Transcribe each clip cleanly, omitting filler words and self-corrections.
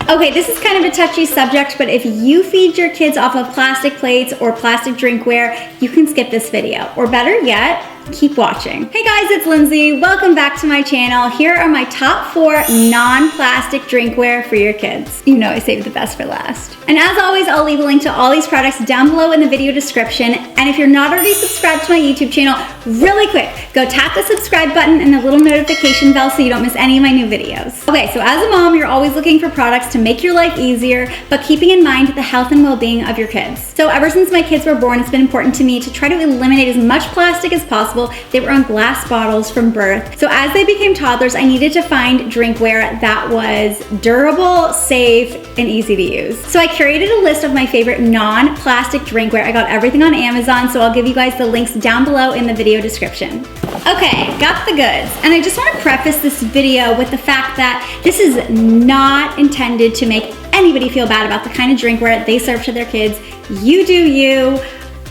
Okay, this is kind of a touchy subject, but if you feed your kids off of plastic plates or plastic drinkware, you can skip this video. Or better yet, keep watching. Hey guys, it's Lindsay. Welcome back to my channel. Here are my top 4 non-plastic drinkware for your kids. You know I saved the best for last. And as always, I'll leave a link to all these products down below in the video description. And if you're not already subscribed to my YouTube channel, really quick, go tap the subscribe button and the little notification bell so you don't miss any of my new videos. Okay, so as a mom, you're always looking for products to make your life easier, but keeping in mind the health and well-being of your kids. So ever since my kids were born, it's been important to me to try to eliminate as much plastic as possible. They were on glass bottles from birth. So as they became toddlers, I needed to find drinkware that was durable, safe, and easy to use. So I curated a list of my favorite non-plastic drinkware. I got everything on Amazon, so I'll give you guys the links down below in the video description. Okay, got the goods. And I just want to preface this video with the fact that this is not intended to make anybody feel bad about the kind of drinkware they serve to their kids. You do you.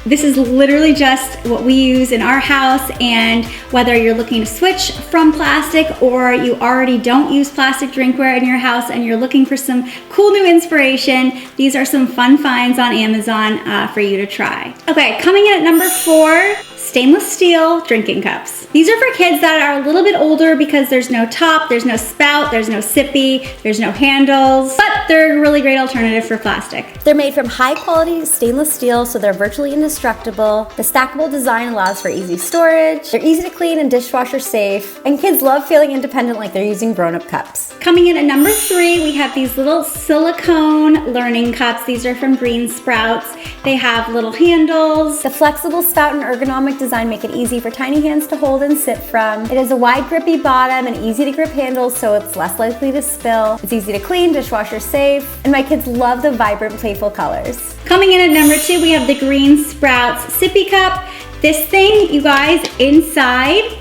This is literally just what we use in our house, and whether you're looking to switch from plastic or you already don't use plastic drinkware in your house and you're looking for some cool new inspiration, these are some fun finds on Amazon for you to try. Okay, coming in at number 4, stainless steel drinking cups. These are for kids that are a little bit older because there's no top, there's no spout, there's no sippy, there's no handles, but they're a really great alternative for plastic. They're made from high quality stainless steel, so they're virtually indestructible. The stackable design allows for easy storage. They're easy to clean and dishwasher safe, and kids love feeling independent like they're using grown-up cups. Coming in at number 3, we have these little silicone learning cups. These are from Green Sprouts. They have little handles. The flexible spout and ergonomic design make it easy for tiny hands to hold and sip from. It has a wide grippy bottom and easy to grip handles, so it's less likely to spill. It's easy to clean, dishwasher safe, and my kids love the vibrant, playful colors. Coming in at number 2, we have the Green Sprouts Sippy Cup. This thing, you guys, inside,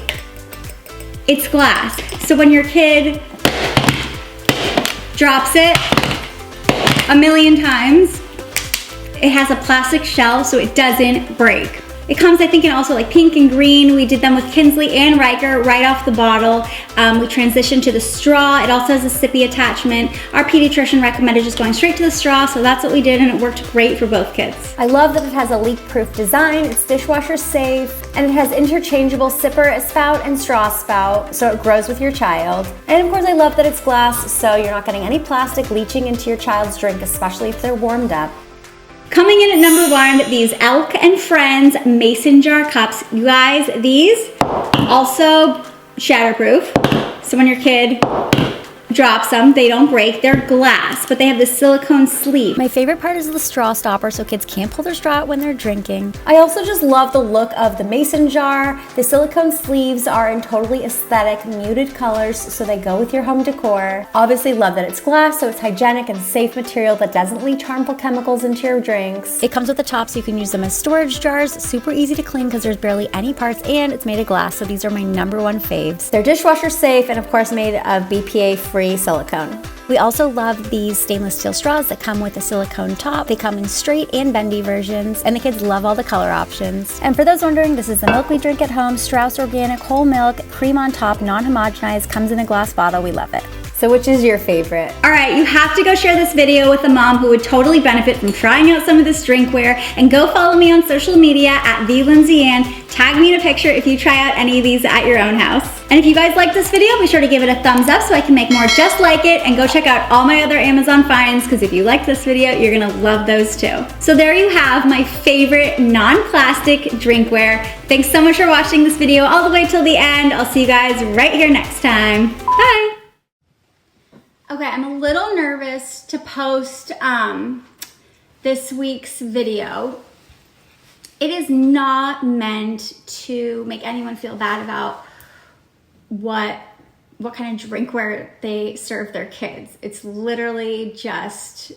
it's glass. So when your kid drops it a million times, it has a plastic shell so it doesn't break. It comes, I think, in also like pink and green. We did them with Kinsley and Riker right off the bottle. We transitioned to the straw. It also has a sippy attachment. Our pediatrician recommended just going straight to the straw, so that's what we did, and it worked great for both kids. I love that it has a leak-proof design, it's dishwasher safe, and it has interchangeable sipper spout and straw spout, so it grows with your child. And of course, I love that it's glass, so you're not getting any plastic leaching into your child's drink, especially if they're warmed up. Coming in at number 1, these Elk and Friends mason jar cups. You guys, these also shatterproof. So when your kid drops them, they don't break. They're glass, but they have the silicone sleeve. My favorite part is the straw stopper, so kids can't pull their straw out when they're drinking. I also just love the look of the mason jar. The silicone sleeves are in totally aesthetic, muted colors, so they go with your home decor. Obviously love that it's glass, so it's hygienic and safe material that doesn't leach harmful chemicals into your drinks. It comes with the top, so you can use them as storage jars. Super easy to clean because there's barely any parts, and it's made of glass, so these are my number 1 faves. They're dishwasher safe and of course made of BPA-free silicone. We also love these stainless steel straws that come with a silicone top. They come in straight and bendy versions, and the kids love all the color options. And for those wondering, this is the milk we drink at home, Strauss Organic Whole Milk, cream on top, non-homogenized, comes in a glass bottle. We love it. So which is your favorite? All right, you have to go share this video with a mom who would totally benefit from trying out some of this drinkware, and go follow me on social media at LindsayAnn. Tag me in a picture if you try out any of these at your own house. And if you guys like this video, be sure to give it a thumbs up so I can make more just like it, and go check out all my other Amazon finds, because if you like this video, you're gonna love those too. So there you have my favorite non-plastic drinkware. Thanks so much for watching this video all the way till the end. I'll see you guys right here next time. Bye. Okay, I'm a little nervous to post this week's video. It is not meant to make anyone feel bad about what kind of drinkware they serve their kids. It's literally just